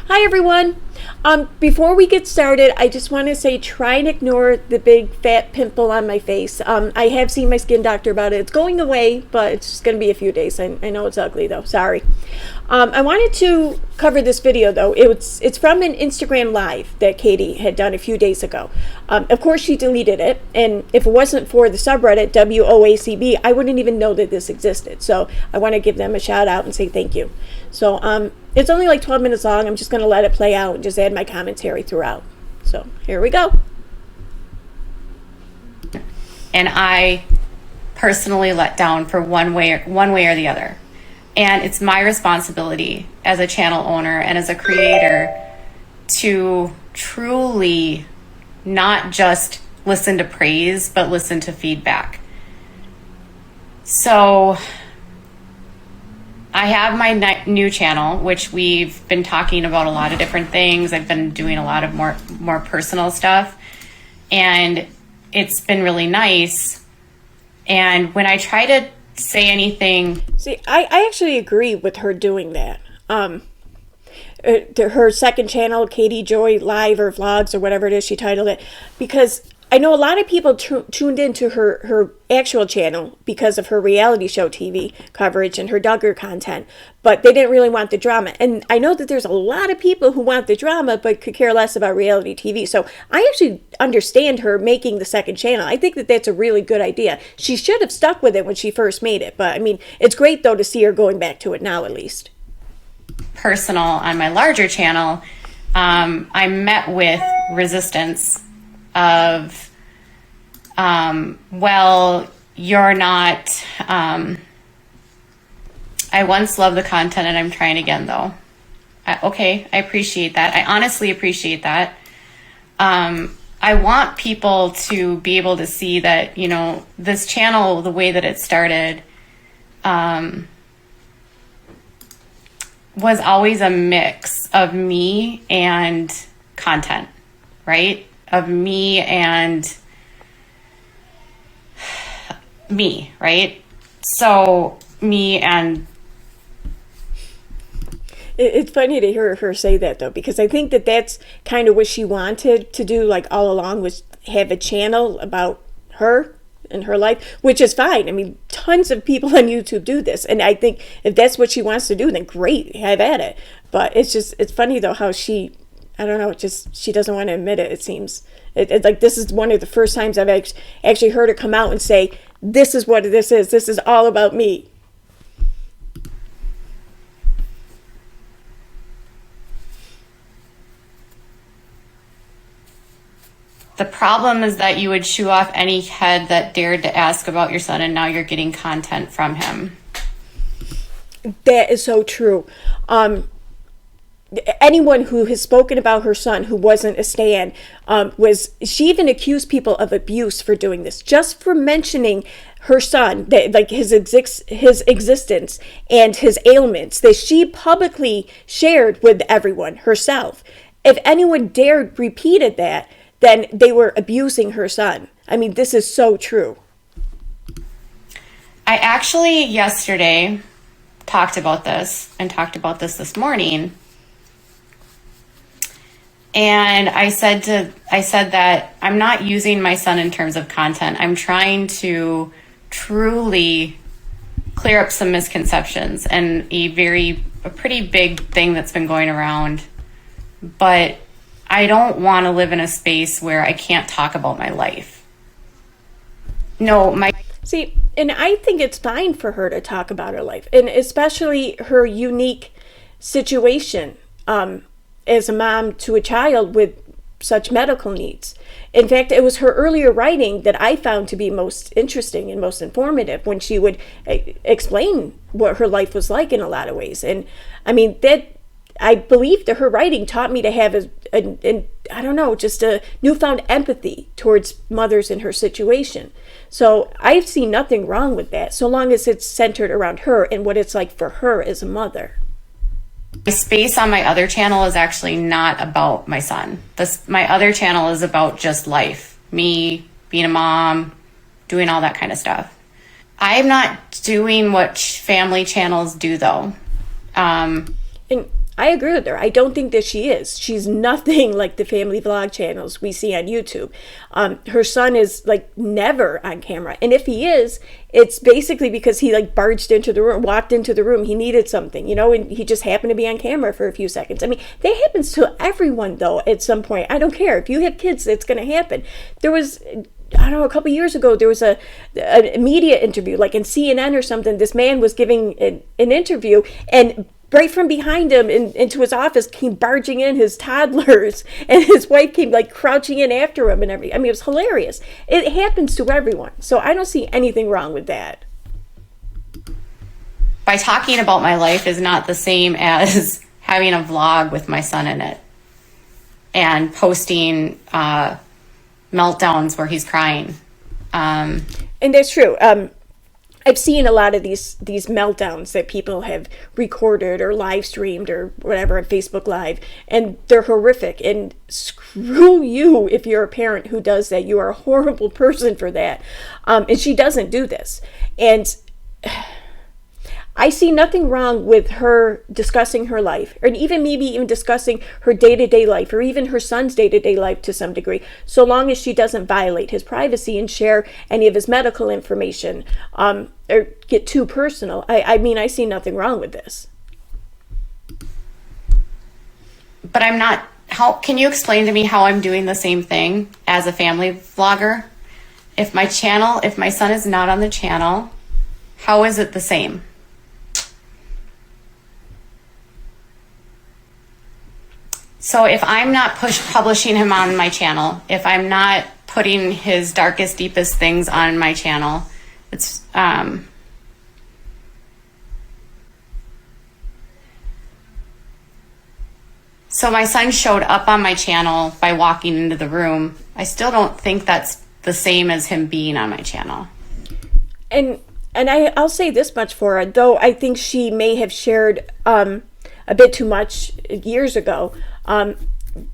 Hi everyone. Before we get started, I just want to say try and ignore the big fat pimple on my face. I have seen my skin doctor about it. It's going away, but it's just going to be a few days. I know it's ugly though. Sorry. I wanted to cover this video though. It's from an Instagram live that Katie had done a few days ago. Of course, she deleted it, and if it wasn't for the subreddit WOACB, I wouldn't even know that this existed. So I want to give them a shout out and say thank you. So it's only like 12 minutes long. I'm just going to let it play out and just add my commentary throughout. So here we go. And I personally let down for one way or the other. And it's my responsibility as a channel owner and as a creator to truly not just listen to praise, but listen to feedback. So I have my new channel, which we've been talking about a lot of different things. I've been doing a lot of more personal stuff, and it's been really nice. And when I try to say anything, I actually agree with her doing that. Her second channel, Katie Joy Live or Vlogs or whatever it is she titled it, because I know a lot of people tuned into her actual channel because of her reality show TV coverage and her Duggar content, but they didn't really want the drama. And I know that there's a lot of people who want the drama but could care less about reality TV. So I actually understand her making the second channel. I think that that's a really good idea. She should have stuck with it when she first made it. But I mean, it's great though to see her going back to it now at least. Personal on my larger channel, I met with resistance of, well, you're not, I once loved the content and I'm trying again though. Okay, I appreciate that. I honestly appreciate that. I want people to be able to see that, you know, this channel, the way that it started, was always a mix of me and content, right? Of me and me, right? So me and it's funny to hear her say that though, because I think that that's kind of what she wanted to do, like all along, was have a channel about her and her life, which is fine. I mean, tons of people on YouTube do this, and I think if that's what she wants to do, then great, have at it. But it's funny though how she, I don't know, just she doesn't want to admit it. It seems it's like this is one of the first times I've actually heard her come out and say, "This is what this is. This is all about me." the problem is that you would shoo off any head that dared to ask about your son, and now you're getting content from him. That is so true. Anyone who has spoken about her son who wasn't a stan, she even accused people of abuse for doing this, just for mentioning her son, that like his existence and his ailments that she publicly shared with everyone herself. If anyone dared repeated that, then they were abusing her son. I mean, this is so true. I actually yesterday talked about this this morning. And I said that I'm not using my son in terms of content. I'm trying to truly clear up some misconceptions and a pretty big thing that's been going around. But I don't want to live in a space where I can't talk about my life. See, and I think it's fine for her to talk about her life, and especially her unique situation as a mom to a child with such medical needs. In fact, it was her earlier writing that I found to be most interesting and most informative, when she would explain what her life was like in a lot of ways. And I mean, that I believe that her writing taught me to have just a newfound empathy towards mothers in her situation. So I've seen nothing wrong with that, so long as it's centered around her and what it's like for her as a mother. My space on my other channel is actually not about my son. My other channel is about just life, me being a mom, doing all that kind of stuff. I'm not doing what family channels do though. And I agree with her. I don't think that she is. She's nothing like the family vlog channels we see on YouTube. Her son is like never on camera. And if he is, it's basically because he like barged into the room, walked into the room. He needed something, you know, and he just happened to be on camera for a few seconds. I mean, that happens to everyone though at some point. I don't care. If you have kids, it's going to happen. There was, I don't know, a couple years ago, there was a media interview, like in CNN or something. This man was giving an interview, and right from behind him into his office came barging in his toddlers, and his wife came like crouching in after him and everything. I mean, it was hilarious. It happens to everyone. So I don't see anything wrong with that. By talking about my life is not the same as having a vlog with my son in it and posting meltdowns where he's crying. And that's true. I've seen a lot of these meltdowns that people have recorded or live streamed or whatever on Facebook Live, and they're horrific. And screw you if you're a parent who does that. You are a horrible person for that. And she doesn't do this. And I see nothing wrong with her discussing her life, or even maybe even discussing her day-to-day life, or even her son's day-to-day life to some degree, so long as she doesn't violate his privacy and share any of his medical information, or get too personal. I mean, I see nothing wrong with this. But I'm not, can you explain to me how I'm doing the same thing as a family vlogger? If my son is not on the channel, how is it the same? So if I'm not publishing him on my channel, if I'm not putting his darkest, deepest things on my channel, it's so my son showed up on my channel by walking into the room. I still don't think that's the same as him being on my channel. And I'll say this much for her, though I think she may have shared a bit too much years ago.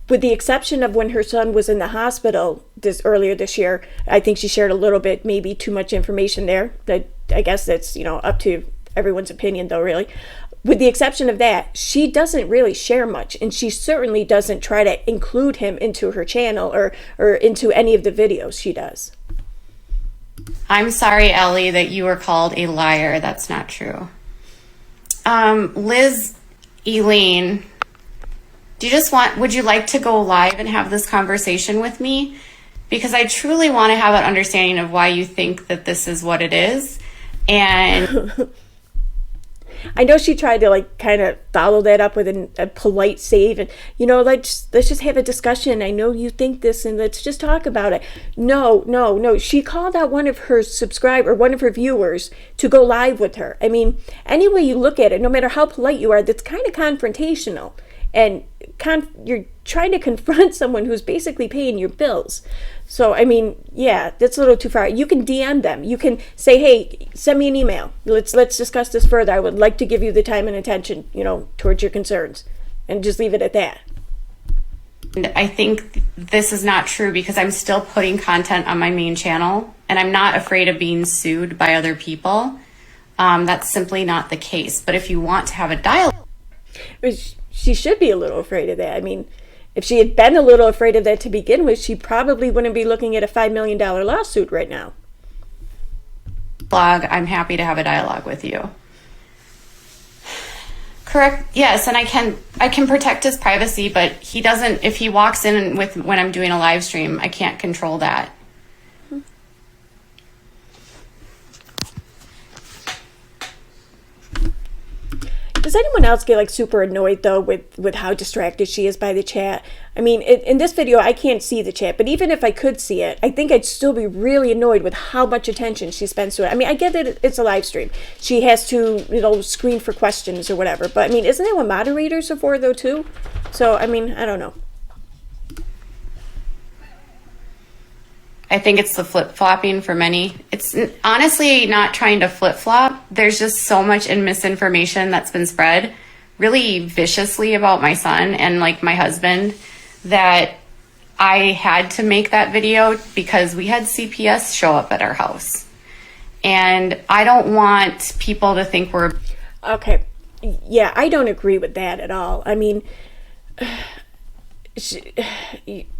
With the exception of when her son was in the hospital earlier this year, I think she shared a little bit, maybe too much information there. I guess that's, you know, up to everyone's opinion though, really. With the exception of that, she doesn't really share much, and she certainly doesn't try to include him into her channel or into any of the videos she does. I'm sorry, Ellie, that you were called a liar. That's not true. Liz Elaine, would you like to go live and have this conversation with me? Because I truly want to have an understanding of why you think that this is what it is. And I know she tried to like kind of follow that up with a polite save, and you know, let's just have a discussion. I know you think this, and let's just talk about it. No. She called out one of her one of her viewers to go live with her. I mean, any way you look at it, no matter how polite you are, that's kind of confrontational, and you're trying to confront someone who's basically paying your bills. So, I mean, yeah, that's a little too far. You can DM them. You can say, hey, send me an email. Let's discuss this further. I would like to give you the time and attention, you know, towards your concerns, and just leave it at that. I think this is not true because I'm still putting content on my main channel, and I'm not afraid of being sued by other people. That's simply not the case. But if you want to have a dialogue, she should be a little afraid of that. I mean, if she had been a little afraid of that to begin with, she probably wouldn't be looking at a $5 million lawsuit right now. I'm happy to have a dialogue with you. Correct. Yes, and I can protect his privacy, but he doesn't. If he walks in when I'm doing a live stream, I can't control that. Does anyone else get like super annoyed though with how distracted she is by the chat? I mean, in this video, I can't see the chat, but even if I could see it, I think I'd still be really annoyed with how much attention she spends to it. I mean, I get that it's a live stream. She has to, you know, screen for questions or whatever. But I mean, isn't that what moderators are for though too? So, I mean, I don't know. I think it's the flip-flopping for many. It's honestly not trying to flip-flop. There's just so much misinformation that's been spread really viciously about my son and like my husband that I had to make that video because we had CPS show up at our house. And I don't want people to think we're... Okay. Yeah, I don't agree with that at all. I mean,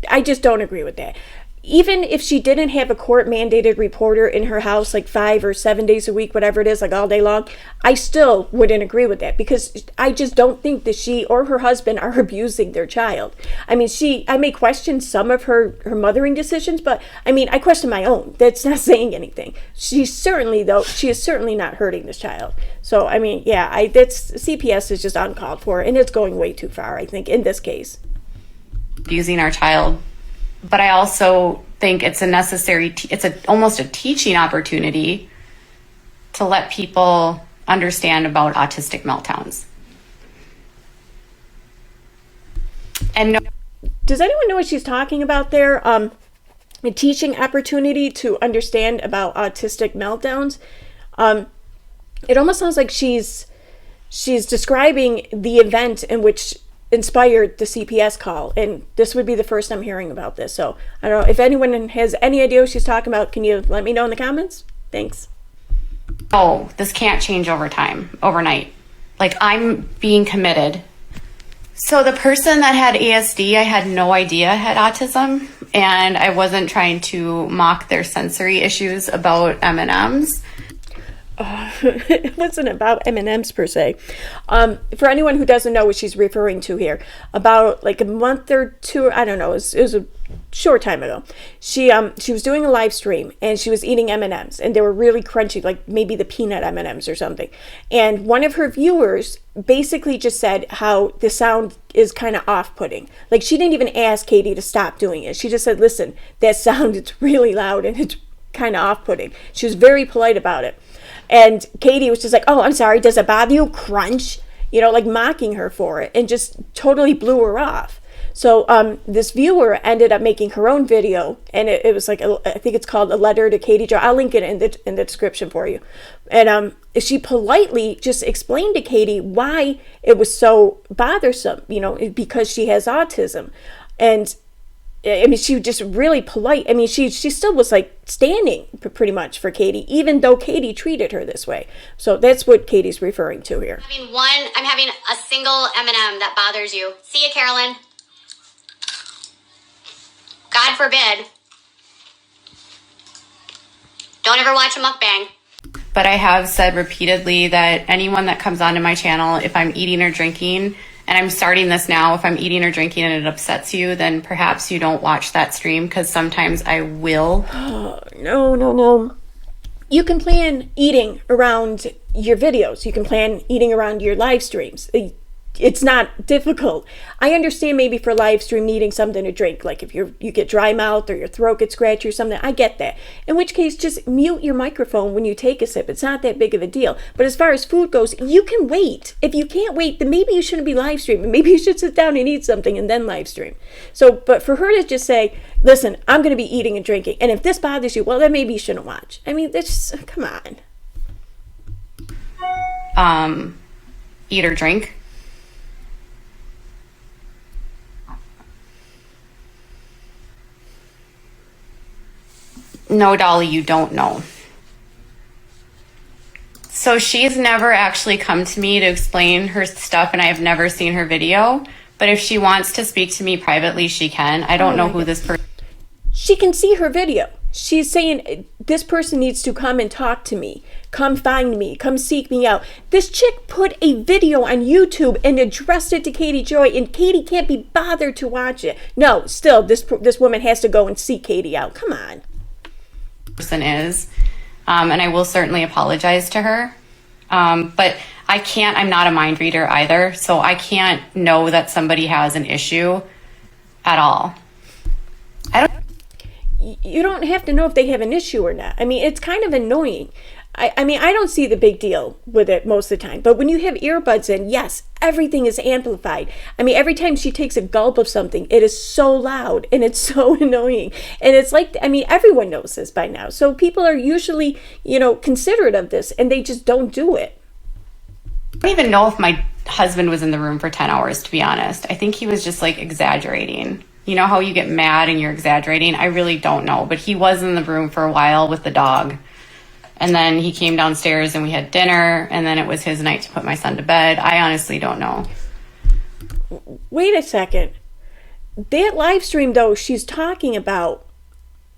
I just don't agree with that. Even if she didn't have a court mandated reporter in her house like 5 or 7 days a week, whatever it is, like all day long, I still wouldn't agree with that, because I just don't think that she or her husband are abusing their child. I mean, I may question some of her mothering decisions, but I mean, I question my own. That's not saying anything. She is certainly not hurting this child. So, I mean, yeah, that's CPS is just uncalled for, and it's going way too far, I think, in this case. Abusing our child. But I also think it's a necessary, almost a teaching opportunity to let people understand about autistic meltdowns. And does anyone know what she's talking about there? A teaching opportunity to understand about autistic meltdowns. It almost sounds like she's describing the event in which inspired the CPS call, and this would be the first I'm hearing about this. So I don't know if anyone has any idea what she's talking about. Can you let me know in the comments? Thanks. Oh, this can't change overnight. Like, I'm being committed. So the person that had ASD, I had no idea had autism, and I wasn't trying to mock their sensory issues about M&Ms. It wasn't about M&Ms per se. For anyone who doesn't know what she's referring to here, about like a month or two, I don't know, it was a short time ago, she was doing a live stream, and she was eating M&Ms, and they were really crunchy, like maybe the peanut M&Ms or something. And one of her viewers basically just said how the sound is kind of off-putting. Like, she didn't even ask Katie to stop doing it. She just said, listen, that sound, it's really loud and it's kind of off-putting. She was very polite about it. And Katie was just like, oh, I'm sorry, does it bother you? Crunch, like mocking her for it, and just totally blew her off. So this viewer ended up making her own video, and it was like, I think it's called A Letter to Katie Jo. I'll link it in the description for you. And she politely just explained to Katie why it was so bothersome, because she has autism. And I mean, she was just really polite. I mean, she still was like standing pretty much for Katie, even though Katie treated her this way. So that's what Katie's referring to here. I'm having a single M&M that bothers you. See ya, Carolyn. God forbid. Don't ever watch a mukbang. But I have said repeatedly that anyone that comes onto my channel, if I'm eating or drinking, and I'm starting this now, if I'm eating or drinking and it upsets you, then perhaps you don't watch that stream, because sometimes I will. Oh, no. You can plan eating around your videos. You can plan eating around your live streams. It's not difficult. I understand maybe for live stream needing something to drink, like if you get dry mouth or your throat gets scratchy or something. I get that. In which case, just mute your microphone when you take a sip. It's not that big of a deal. But as far as food goes, you can wait. If you can't wait, then maybe you shouldn't be live streaming. Maybe you should sit down and eat something and then live stream. So, but for her to just say, listen, I'm going to be eating and drinking, and if this bothers you, well, then maybe you shouldn't watch. I mean, that's just, come on. Eat or drink. No, Dolly, you don't know. So she's never actually come to me to explain her stuff, and I have never seen her video. But if she wants to speak to me privately, she can. I don't know who this person... She can see her video. She's saying, this person needs to come and talk to me. Come find me. Come seek me out. This chick put a video on YouTube and addressed it to Katie Joy, and Katie can't be bothered to watch it. No, still, this woman has to go and seek Katie out. Come on. Person is, and I will certainly apologize to her, but I'm not a mind reader either, so I can't know that somebody has an issue at all. You don't have to know if they have an issue or not. I mean, it's kind of annoying. I mean, I don't see the big deal with it most of the time. But when you have earbuds in, yes, everything is amplified. I mean, every time she takes a gulp of something, it is so loud and it's so annoying. And it's like, I mean, everyone knows this by now. So people are usually, considerate of this, and they just don't do it. I don't even know if my husband was in the room for 10 hours, to be honest. I think he was just like exaggerating. You know how you get mad and you're exaggerating? I really don't know. But he was in the room for a while with the dog. And then he came downstairs and we had dinner, and then it was his night to put my son to bed. I honestly don't know. Wait a second. That live stream, though, she's talking about,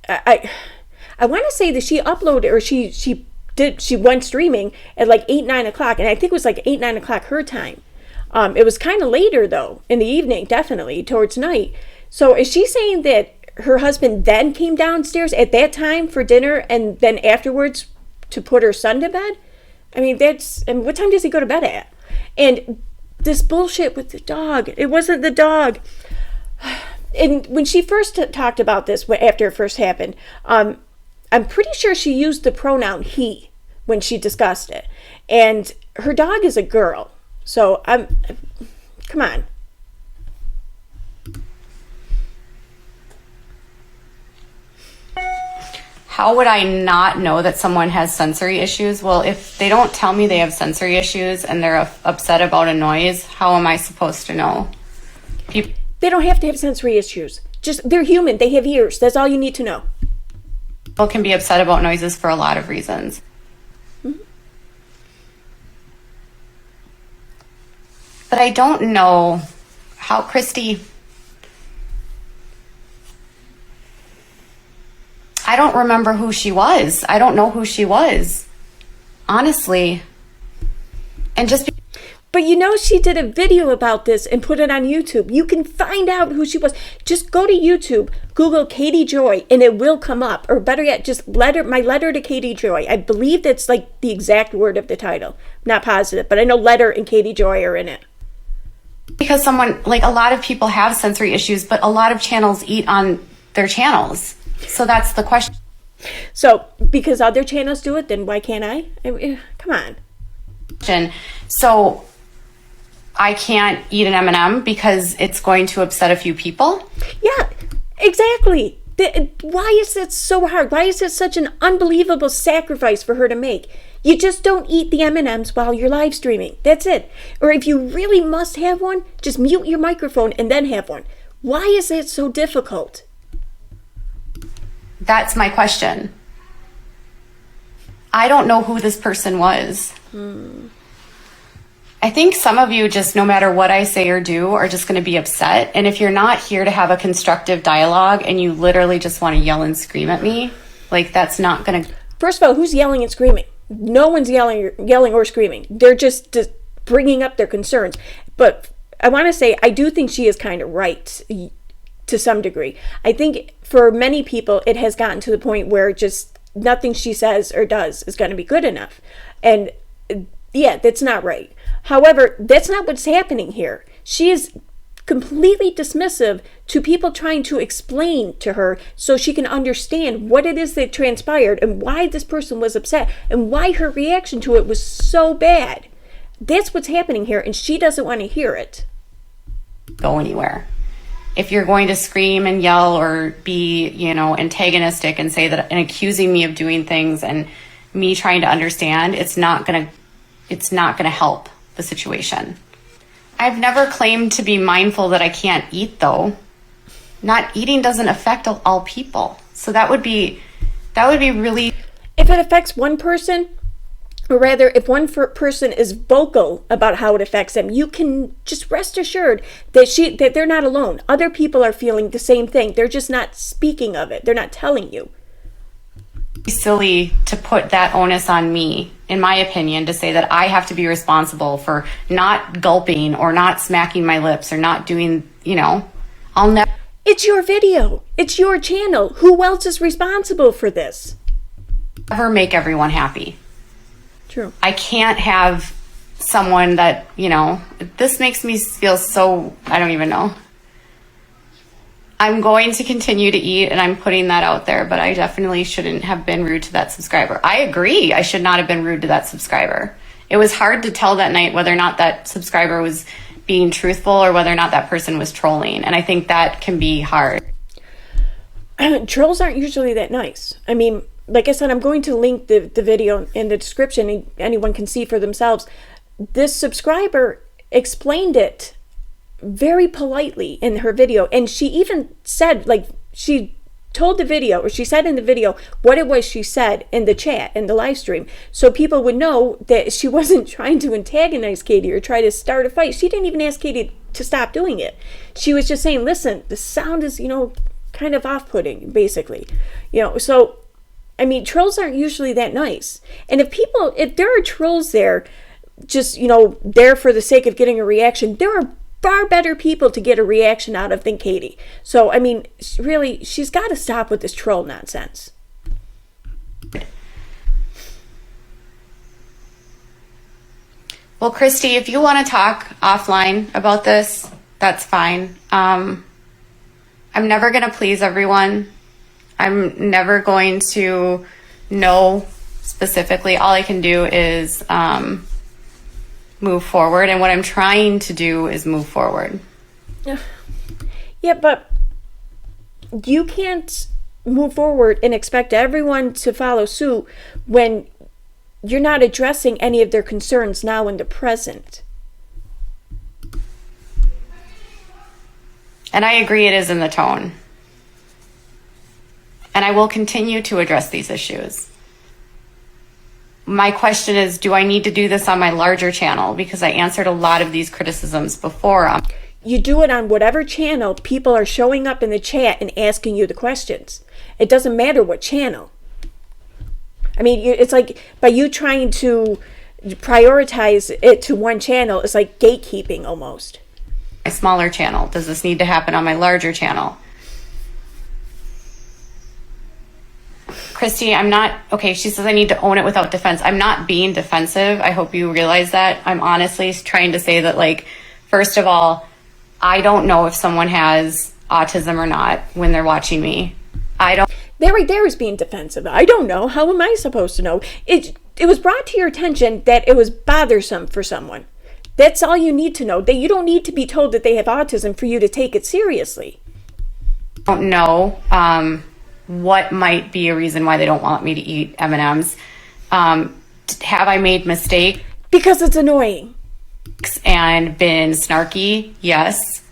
I want to say that she uploaded, or she went streaming at like 8, 9 o'clock, and I think it was like 8, 9 o'clock her time. It was kind of later, though, in the evening, definitely, towards night. So is she saying that her husband then came downstairs at that time for dinner and then afterwards to put her son to bed? I mean, and what time does he go to bed at? And this bullshit with the dog, it wasn't the dog. And when she first talked about this, after it first happened, I'm pretty sure she used the pronoun he when she discussed it. And her dog is a girl. So come on. How would I not know that someone has sensory issues? Well, if they don't tell me they have sensory issues and they're upset about a noise, how am I supposed to know? They don't have to have sensory issues. Just, they're human. They have ears. That's all you need to know. People can be upset about noises for a lot of reasons. Mm-hmm. But I don't know how, Christy, I don't remember who she was. I don't know who she was, honestly. And But you know, she did a video about this and put it on YouTube. You can find out who she was. Just go to YouTube, Google Katie Joy, and it will come up. Or better yet, just my letter to Katie Joy. I believe that's like the exact word of the title. I'm not positive, but I know letter and Katie Joy are in it. Because like a lot of people have sensory issues, but a lot of channels eat on their channels. So that's the question. So because other channels do it, then why can't I? Come on. So I can't eat an M&M because it's going to upset a few people? Yeah, exactly. Why is it so hard? Why is it such an unbelievable sacrifice for her to make? You just don't eat the M&Ms while you're live streaming. That's it. Or if you really must have one, just mute your microphone and then have one. Why is it so difficult? That's my question. I don't know who this person was. I think some of you just, no matter what I say or do, are just going to be upset. And if you're not here to have a constructive dialogue and you literally just want to yell and scream at me, like that's not going to... First of all, who's yelling and screaming? No one's yelling or screaming. They're just bringing up their concerns. But I want to say, I do think she is kind of right to some degree. I think for many people, it has gotten to the point where just nothing she says or does is going to be good enough. And yeah, that's not right. However, that's not what's happening here. She is completely dismissive to people trying to explain to her so she can understand what it is that transpired and why this person was upset and why her reaction to it was so bad. That's what's happening here, and she doesn't want to hear it. Go anywhere. If you're going to scream and yell or be, antagonistic and say that and accusing me of doing things and me trying to understand, it's not going to help the situation. I've never claimed to be mindful that I can't eat, though. Not eating doesn't affect all people. So that would be really... If it affects one person, or rather, if one person is vocal about how it affects them, you can just rest assured that they're not alone. Other people are feeling the same thing. They're just not speaking of it. They're not telling you. Silly to put that onus on me, in my opinion, to say that I have to be responsible for not gulping or not smacking my lips or not doing, I'll never... It's your video. It's your channel. Who else is responsible for this? Never make everyone happy. True. I can't have someone that, this makes me feel so, I don't even know. I'm going to continue to eat, and I'm putting that out there, but I definitely shouldn't have been rude to that subscriber. I agree. I should not have been rude to that subscriber. It was hard to tell that night whether or not that subscriber was being truthful or whether or not that person was trolling. And I think that can be hard. Trolls aren't usually that nice. I mean, like I said, I'm going to link the video in the description and anyone can see for themselves. This subscriber explained it very politely in her video, and she even said, like, she told the video, or she said in the video, what it was she said in the chat, in the live stream, so people would know that she wasn't trying to antagonize Katie or try to start a fight. She didn't even ask Katie to stop doing it. She was just saying, listen, the sound is, kind of off-putting, basically. So, I mean, trolls aren't usually that nice. And if there are trolls there, just, there for the sake of getting a reaction, there are far better people to get a reaction out of than Katie. So, I mean, really, she's got to stop with this troll nonsense. Well, Christy, if you want to talk offline about this, that's fine. I'm never going to please everyone. I'm never going to know specifically. All I can do is move forward, and what I'm trying to do is move forward. Yeah, but you can't move forward and expect everyone to follow suit when you're not addressing any of their concerns now in the present. And I agree, it is in the tone. And I will continue to address these issues. My question is, do I need to do this on my larger channel? Because I answered a lot of these criticisms before. You do it on whatever channel people are showing up in the chat and asking you the questions. It doesn't matter what channel. I mean, it's like by you trying to prioritize it to one channel, it's like gatekeeping almost. My smaller channel. Does this need to happen on my larger channel? Christy, I'm not, okay, she says I need to own it without defense. I'm not being defensive. I hope you realize that. I'm honestly trying to say that, like, first of all, I don't know if someone has autism or not when they're watching me. I don't. That right there is being defensive. I don't know. How am I supposed to know? It was brought to your attention that it was bothersome for someone. That's all you need to know. That you don't need to be told that they have autism for you to take it seriously. I don't know what might be a reason why they don't want me to eat M&Ms. Have I made mistakes? Because it's annoying. And been snarky? Yes.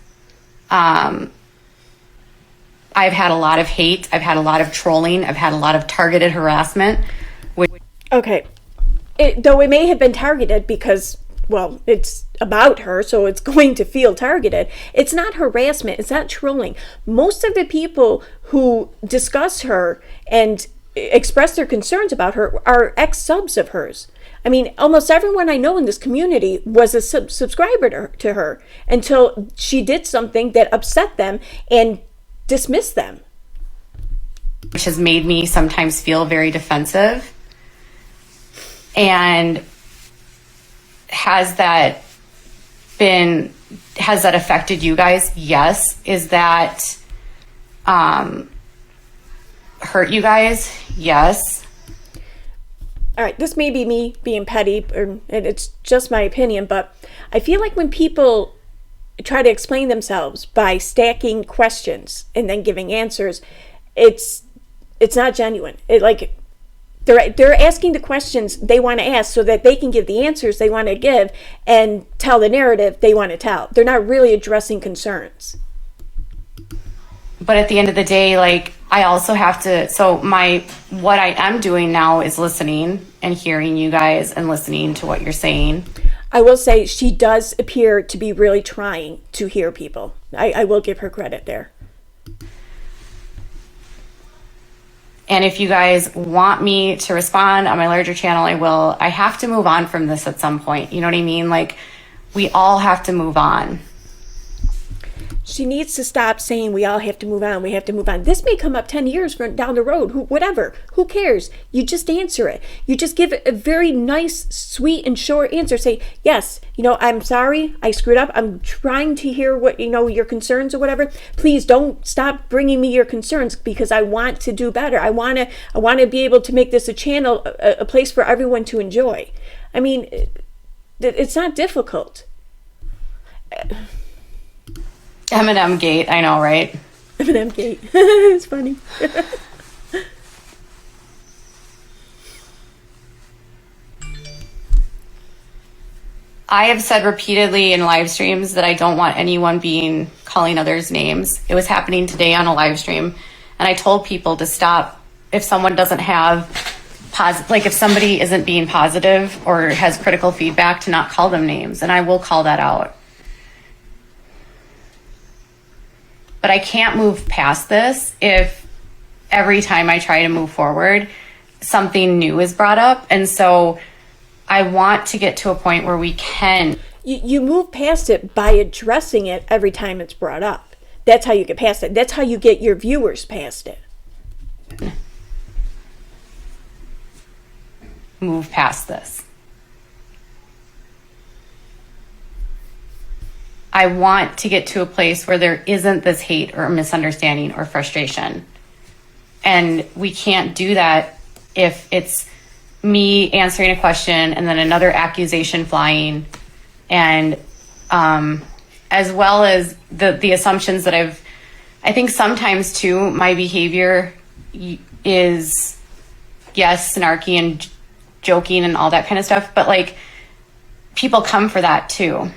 I've had a lot of hate. I've had a lot of trolling. I've had a lot of targeted harassment. Okay. Though it may have been targeted because, well, it's about her, so it's going to feel targeted. It's not harassment. It's not trolling. Most of the people who discuss her and express their concerns about her are ex-subs of hers. I mean, almost everyone I know in this community was a subscriber to her until she did something that upset them and dismissed them. Which has made me sometimes feel very defensive. And has that affected you guys? Yes. Is that hurt you guys? Yes. All right, this may be me being petty, and it's just my opinion, but I feel like when people try to explain themselves by stacking questions and then giving answers, it's not genuine. They're asking the questions they want to ask so that they can give the answers they want to give and tell the narrative they want to tell. They're not really addressing concerns. But at the end of the day, like, I also have to, what I am doing now is listening and hearing you guys and listening to what you're saying. I will say she does appear to be really trying to hear people. I will give her credit there. And if you guys want me to respond on my larger channel, I will. I have to move on from this at some point. You know what I mean? Like, we all have to move on. She needs to stop saying we all have to move on. We have to move on. This may come up 10 years down the road. Whatever. Who cares? You just answer it. You just give it a very nice, sweet, and short answer. Say, yes, I'm sorry. I screwed up. I'm trying to hear what, your concerns or whatever. Please don't stop bringing me your concerns because I want to do better. I want to be able to make this a channel, a place for everyone to enjoy. I mean, it's not difficult. M&MGate, I know, right? M&MGate. It's funny. I have said repeatedly in live streams that I don't want anyone calling others names. It was happening today on a live stream, And I told people to stop if someone doesn't have like if somebody isn't being positive or has critical feedback, to not call them names, and I will call that out. But I can't move past this if every time I try to move forward, something new is brought up. And so I want to get to a point where we can. You move past it by addressing it every time it's brought up. That's how you get past it. That's how you get your viewers past it. Move past this. I want to get to a place where there isn't this hate or misunderstanding or frustration. And we can't do that if it's me answering a question and then another accusation flying, and as well as the assumptions that I think sometimes too, my behavior is, yes, snarky and joking and all that kind of stuff, but like people come for that too.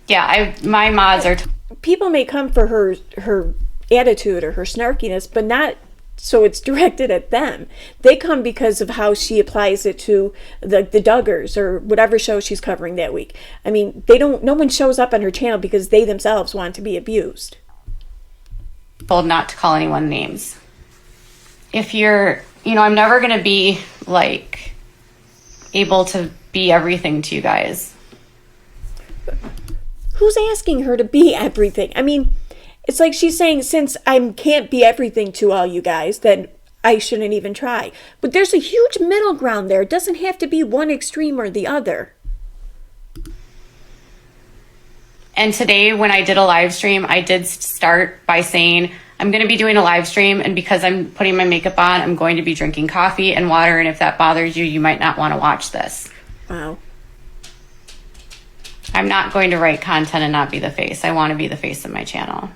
Yeah, my mods are. People may come for her attitude or her snarkiness, but not so it's directed at them. They come because of how she applies it to the Duggars or whatever show she's covering that week. I mean, no one shows up on her channel because they themselves want to be abused. Told not to call anyone names. If you're, I'm never going to be like able to be everything to you guys. Who's asking her to be everything? I mean, it's like she's saying, since I can't be everything to all you guys, then I shouldn't even try. But there's a huge middle ground there. It doesn't have to be one extreme or the other. And today when I did a live stream, I did start by saying, I'm going to be doing a live stream, and because I'm putting my makeup on, I'm going to be drinking coffee and water, and if that bothers you, you might not want to watch this. Wow. I'm not going to write content and not be the face. I want to be the face of my channel.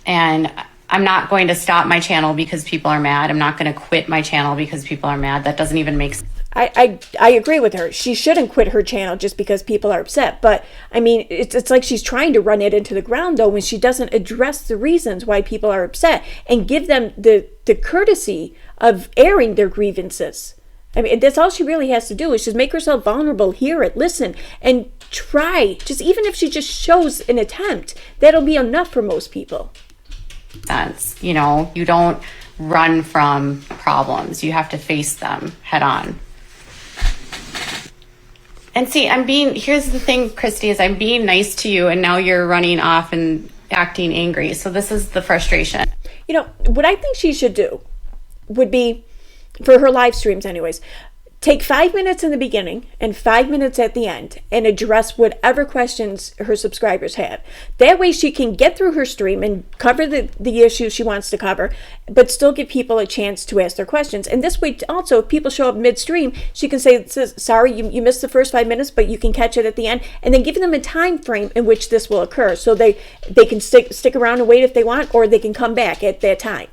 And I'm not going to stop my channel because people are mad. I'm not going to quit my channel because people are mad. That doesn't even make sense. I agree with her. She shouldn't quit her channel just because people are upset. But, I mean, it's like she's trying to run it into the ground, though, when she doesn't address the reasons why people are upset and give them the courtesy of airing their grievances. I mean, that's all she really has to do is just make herself vulnerable, hear it, listen, and try. Just even if she just shows an attempt, that'll be enough for most people. Sense. You don't run from problems. You have to face them head on. And see, here's the thing, Christy, is I'm being nice to you and now you're running off and acting angry. So this is the frustration. What I think she should do would be, for her live streams anyways, take 5 minutes in the beginning and 5 minutes at the end and address whatever questions her subscribers have. That way she can get through her stream and cover the issues she wants to cover, but still give people a chance to ask their questions. And this way also, if people show up midstream, she can say, sorry, you missed the first 5 minutes, but you can catch it at the end, and then give them a time frame in which this will occur. So they can stick around and wait if they want, or they can come back at that time.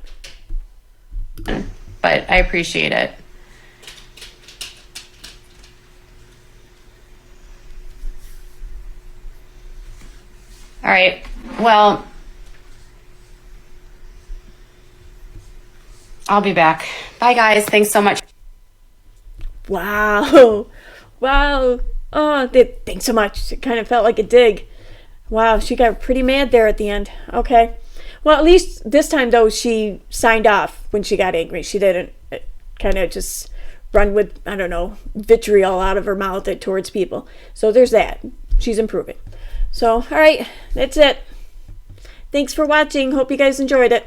But I appreciate it. All right. Well, I'll be back. Bye, guys. Thanks so much. Wow. Wow. Oh, thanks so much. It kind of felt like a dig. Wow, she got pretty mad there at the end. Okay. Well, at least this time, though, she signed off when she got angry. She didn't kind of just run with, I don't know, vitriol out of her mouth towards people. So there's that. She's improving. So, all right, that's it. Thanks for watching. Hope you guys enjoyed it.